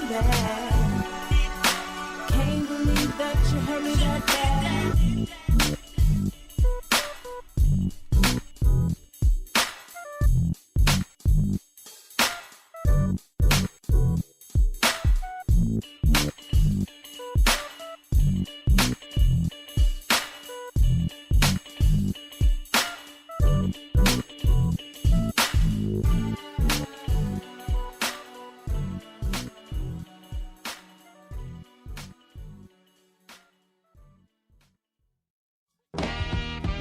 that. Can't believe that you hurt me that bad.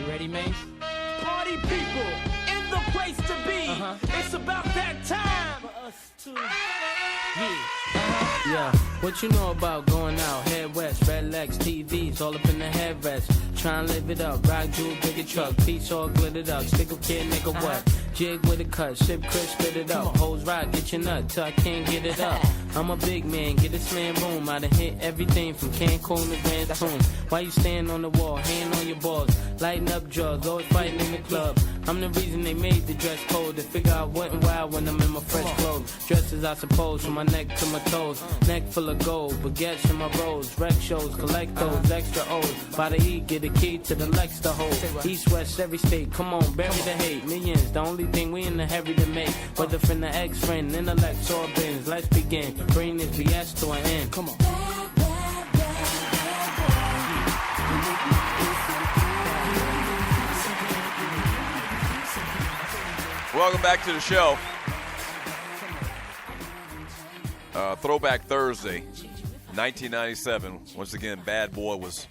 Ready, Mace? Party people in the place to be. It's about that time for us to. Yeah, what you know about going out? Head west, red legs, TVs, all up in the headrest. Try and live it up, rock jewel, bigger truck, piece all glittered up. Stick a kid, nigga, what? Jig with a cut, sip crisp, spit it up. Hoes ride, get your nut till I can't get it up. I'm a big man, get a slam boom. I done hit everything from Cancun to Grand Tune. Why you stand on the wall, hand on your balls, lighting up drugs, always fighting in the club. I'm the reason they made the dress code, to figure out what and why when I'm in my fresh clothes. Dresses, I suppose, from my neck to my toes. Neck full of gold, baguettes in my rolls. Rec shows, collect those extra O's. By the E, get a key to the Lex to hold. East, west, every state, come on, bury the hate. Millions, the only thing we in the hurry to make. Whether from the ex-friend, intellect, or bins. Let's begin, bring this BS to an end. Come on. Welcome back to the show. Throwback Thursday, 1997. Once again, Bad Boy was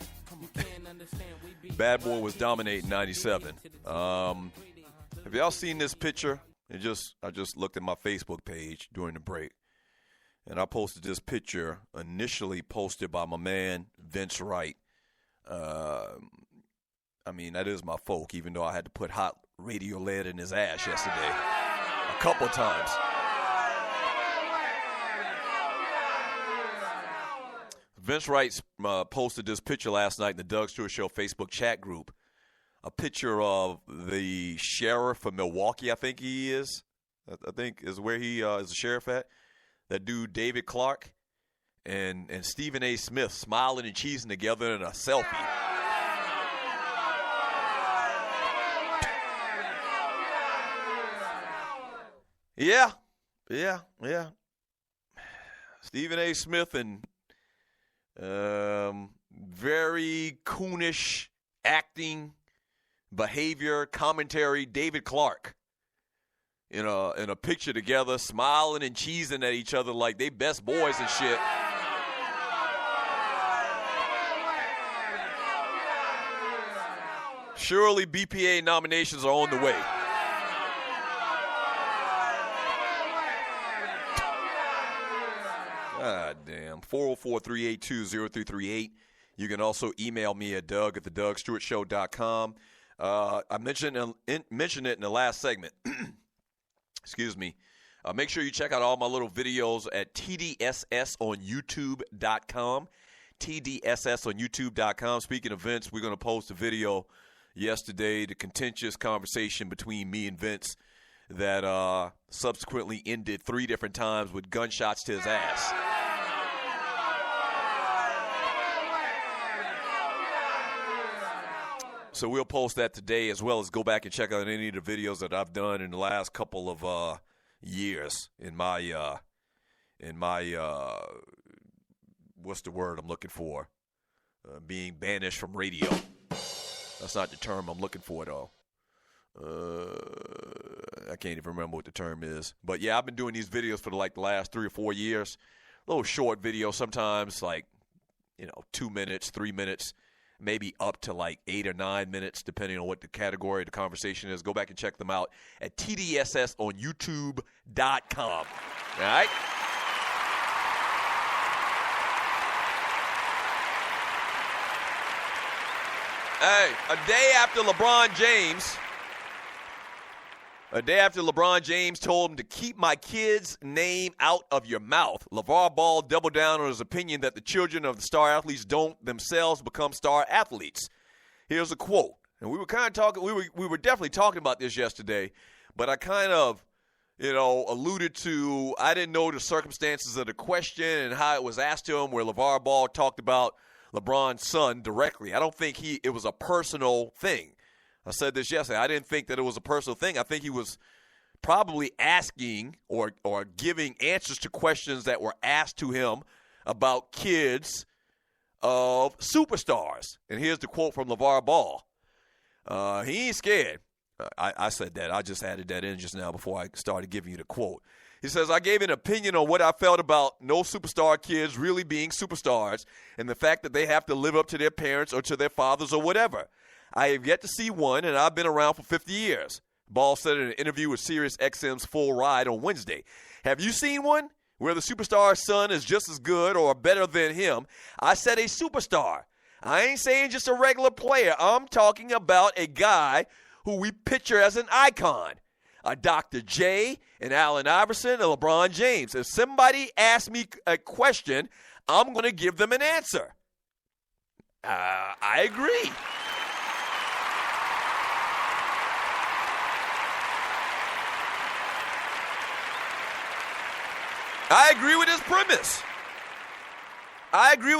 dominating 97. Have y'all seen this picture? I just looked at my Facebook page during the break, and I posted this picture initially posted by my man Vince Wright. I mean, that is my folk, even though I had to put hot radio lead in his ass yesterday a couple times. Vince Wright posted this picture last night in the Doug Stewart Show Facebook chat group. A picture of the sheriff of Milwaukee, I think he is. I think is where he is the sheriff at. That dude, David Clark, and Stephen A. Smith smiling and cheesing together in a selfie. Yeah. Stephen A. Smith and very coonish acting, behavior, commentary, David Clark in a picture together, smiling and cheesing at each other like they best boys and shit. Surely BPA nominations are on the way. God damn. 404-382-0338. You can also email me at doug@thedougstewartshow.com. I mentioned it in the last segment. Excuse me. Make sure you check out all my little videos at tdssonyoutube.com. tdssonyoutube.com. Speaking of Vince, we're going to post a video yesterday, the contentious conversation between me and Vince that subsequently ended 3 different times with gunshots to his ass. So we'll post that today, as well as go back and check out any of the videos that I've done in the last couple of years in my what's the word I'm looking for? Being banished from radio. That's not the term I'm looking for, though. I can't even remember what the term is. But, yeah, I've been doing these videos for the last 3 or 4 years. Little short videos, sometimes 2 minutes, 3 minutes, maybe up to 8 or 9 minutes, depending on what the category of the conversation is. Go back and check them out at tdssonyoutube.com. All right? Hey, a day after LeBron James told him to keep my kid's name out of your mouth, LeVar Ball doubled down on his opinion that the children of the star athletes don't themselves become star athletes. Here's a quote. And we were kind of talking, we were definitely talking about this yesterday, but I kind of alluded to, I didn't know the circumstances of the question and how it was asked to him, where LeVar Ball talked about LeBron's son directly. I don't think it was a personal thing. I said this yesterday. I didn't think that it was a personal thing. I think he was probably asking or giving answers to questions that were asked to him about kids of superstars. And here's the quote from LeVar Ball. He ain't scared. I said that. I just added that in just now before I started giving you the quote. He says, I gave an opinion on what I felt about no superstar kids really being superstars and the fact that they have to live up to their parents or to their fathers or whatever. I have yet to see one, and I've been around for 50 years. Ball said in an interview with SiriusXM's Full Ride on Wednesday. Have you seen one where the superstar's son is just as good or better than him? I said a superstar. I ain't saying just a regular player. I'm talking about a guy who we picture as an icon. A Dr. J, and Allen Iverson, and LeBron James. If somebody asks me a question, I'm going to give them an answer. I agree. I agree with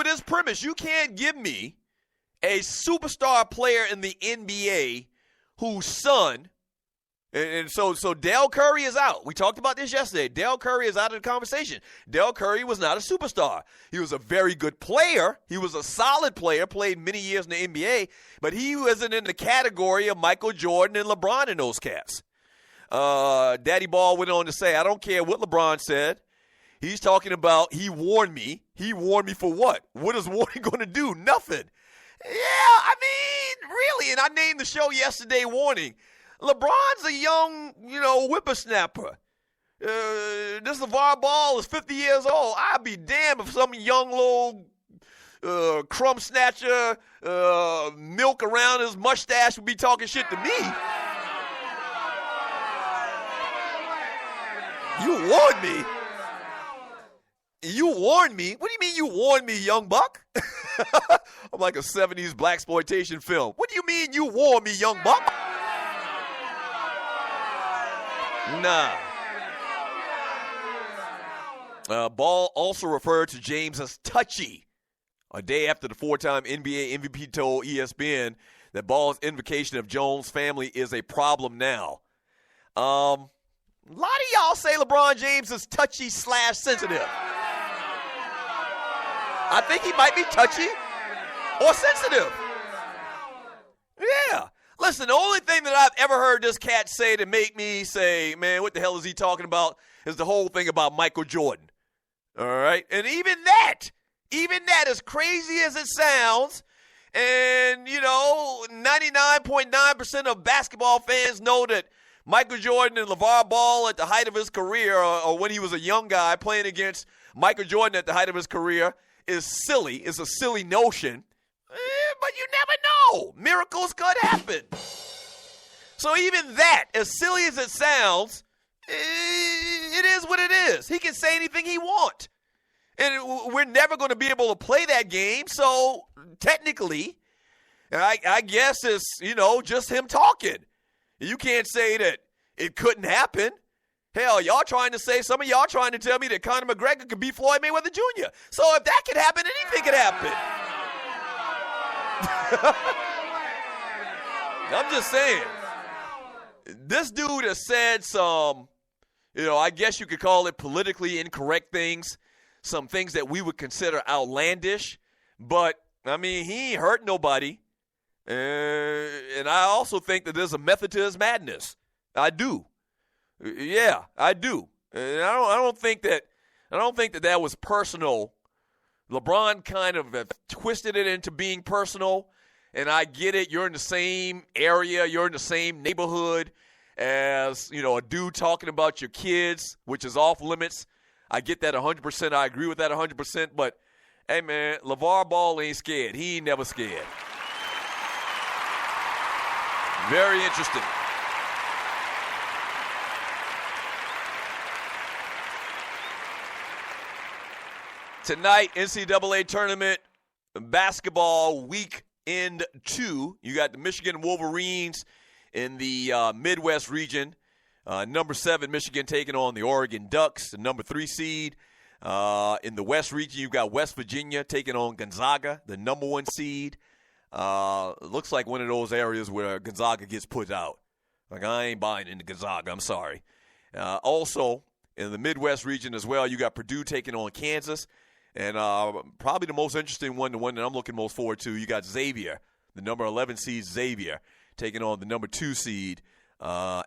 his premise. You can't give me a superstar player in the NBA whose son, and so Dell Curry is out. We talked about this yesterday. Dell Curry is out of the conversation. Dell Curry was not a superstar. He was a very good player. He was a solid player, played many years in the NBA, but he wasn't in the category of Michael Jordan and LeBron in those cats. Daddy Ball went on to say, I don't care what LeBron said. He's talking about he warned me. He warned me for what? What is warning going to do? Nothing. Yeah, I mean, really, and I named the show yesterday Warning. LeBron's a young, whippersnapper. This LeVar Ball is 50 years old. I'd be damned if some young little crumb snatcher, milk around his mustache would be talking shit to me. You warned me? You warned me? What do you mean you warned me, young buck? I'm like a 70s blaxploitation film. What do you mean you warned me, young buck? Nah. Ball also referred to James as touchy. A day after the four-time NBA MVP told ESPN that Ball's invocation of Jones' family is a problem now. A lot of y'all say LeBron James is touchy/sensitive. I think he might be touchy or sensitive. Yeah. Listen, the only thing that I've ever heard this cat say to make me say, man, what the hell is he talking about, is the whole thing about Michael Jordan. All right? And even that, as crazy as it sounds, and, 99.9% of basketball fans know that Michael Jordan and LeVar Ball at the height of his career, or when he was a young guy playing against Michael Jordan at the height of his career, is silly. It's a silly notion. But you never know. Miracles could happen. So even that, as silly as it sounds, it is what it is. He can say anything he wants. And we're never going to be able to play that game. So technically, I guess it's, just him talking. You can't say that it couldn't happen. Hell, some of y'all trying to tell me that Conor McGregor could beat Floyd Mayweather Jr. So if that could happen, anything could happen. I'm just saying. This dude has said some, I guess you could call it politically incorrect things, some things that we would consider outlandish. But, I mean, he ain't hurt nobody. And I also think that there's a method to his madness. I do. Yeah, I do. And I don't think that that was personal. LeBron kind of twisted it into being personal, and I get it. You're in the same area, you're in the same neighborhood as, a dude talking about your kids, which is off limits. I get that 100%. I agree with that 100%. But, hey, man, LeVar Ball ain't scared. He ain't never scared. Very interesting. Tonight, NCAA tournament basketball weekend 2. You got the Michigan Wolverines in the Midwest region Number 7, Michigan taking on the Oregon Ducks, the number 3 seed. In the West region, you've got West Virginia taking on Gonzaga, the number 1 seed. Looks like one of those areas where Gonzaga gets put out. Like, I ain't buying into Gonzaga. I'm sorry. Also, in the Midwest region as well, you got Purdue taking on Kansas. And probably the most interesting one, the one that I'm looking most forward to, you got Xavier, the number 11 seed Xavier, taking on the number 2 seed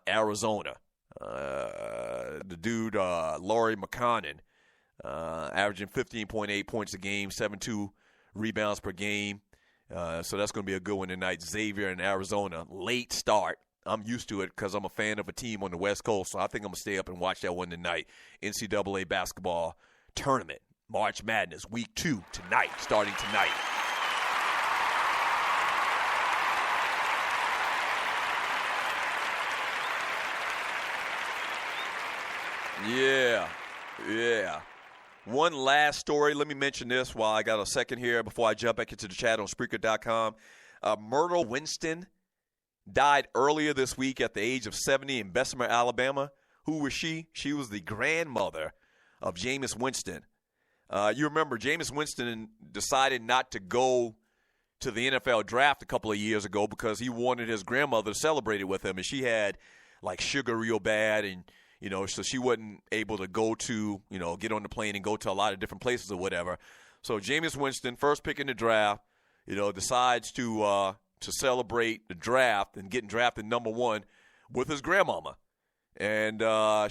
Arizona. The dude, Laurie McConnon, averaging 15.8 points a game, 7.2 rebounds per game. So that's going to be a good one tonight. Xavier in Arizona. Late start. I'm used to it because I'm a fan of a team on the West Coast, so I think I'm going to stay up and watch that one tonight. NCAA basketball tournament. March Madness, Week 2 tonight, starting tonight. Yeah. One last story. Let me mention this while I got a second here before I jump back into the chat on Spreaker.com. Myrtle Winston died earlier this week at the age of 70 in Bessemer, Alabama. Who was she? She was the grandmother of Jameis Winston. You remember Jameis Winston decided not to go to the NFL draft a couple of years ago because he wanted his grandmother to celebrate it with him, and she had like sugar real bad, and so she wasn't able to go to get on the plane and go to a lot of different places or whatever. So Jameis Winston, first pick in the draft, decides to celebrate the draft and getting drafted number 1 with his grandmama, and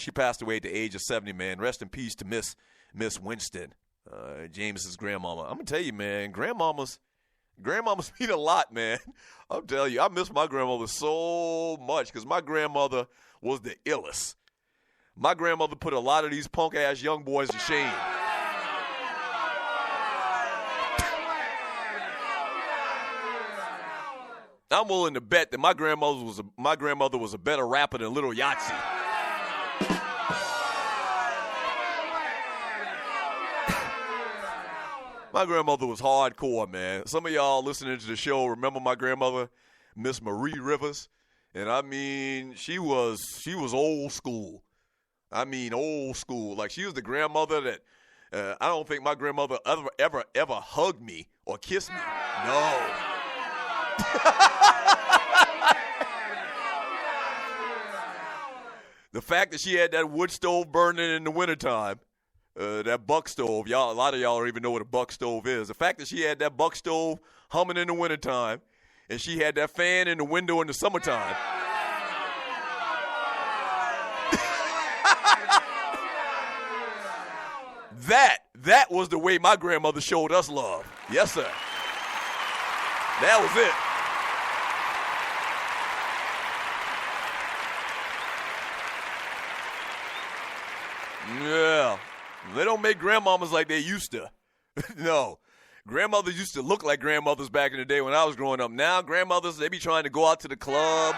she passed away at the age of 70. Man, rest in peace to Miss Winston. James's grandmama. I'm gonna tell you, man, grandmamas mean a lot, man. I'm telling you, I miss my grandmother so much because my grandmother was the illest. My grandmother put a lot of these punk ass young boys to shame. I'm willing to bet that my grandmother was a better rapper than Little Yachty. My grandmother was hardcore, man. Some of y'all listening to the show remember my grandmother, Miss Marie Rivers. And I mean, she was old school. I mean, old school. Like, she was the grandmother that I don't think my grandmother ever hugged me or kissed me. No. The fact that she had that wood stove burning in the wintertime, that buck stove, a lot of y'all don't even know what a buck stove is. The fact that she had that buck stove humming in the wintertime, and she had that fan in the window in the summertime. That was the way my grandmother showed us love. Yes, sir. That was it. Yeah. They don't make grandmamas like they used to. No. Grandmothers used to look like grandmothers back in the day when I was growing up. Now, grandmothers, they be trying to go out to the club.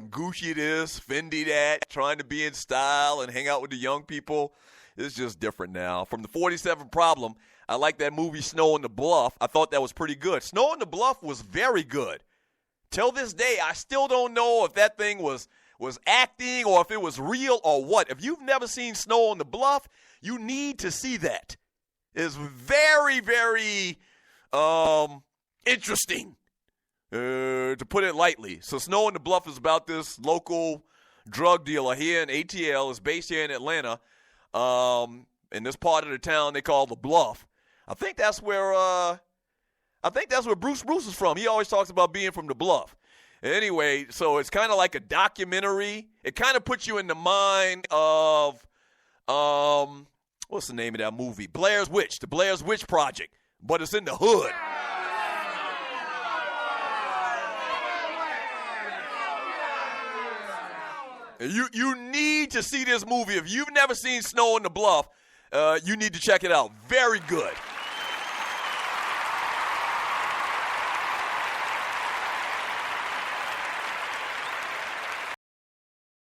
Gucci this, Fendi that, trying to be in style and hang out with the young people. It's just different now. From the 47 Problem, I like that movie Snow on the Bluff. I thought that was pretty good. Snow on the Bluff was very good. Till this day, I still don't know if that thing was acting or if it was real or what. If you've never seen Snow on the Bluff, you need to see that. It's very, very interesting, to put it lightly. So Snow on the Bluff is about this local drug dealer here in ATL. It's based here in Atlanta. In this part of the town they call the Bluff. I think that's where Bruce is from. He always talks about being from the Bluff. Anyway, so it's kind of like a documentary. It kind of puts you in the mind of, what's the name of that movie? Blair's Witch, the Blair's Witch Project, but it's in the hood. You need to see this movie. If you've never seen Snow on the Bluff, you need to check it out. Very good.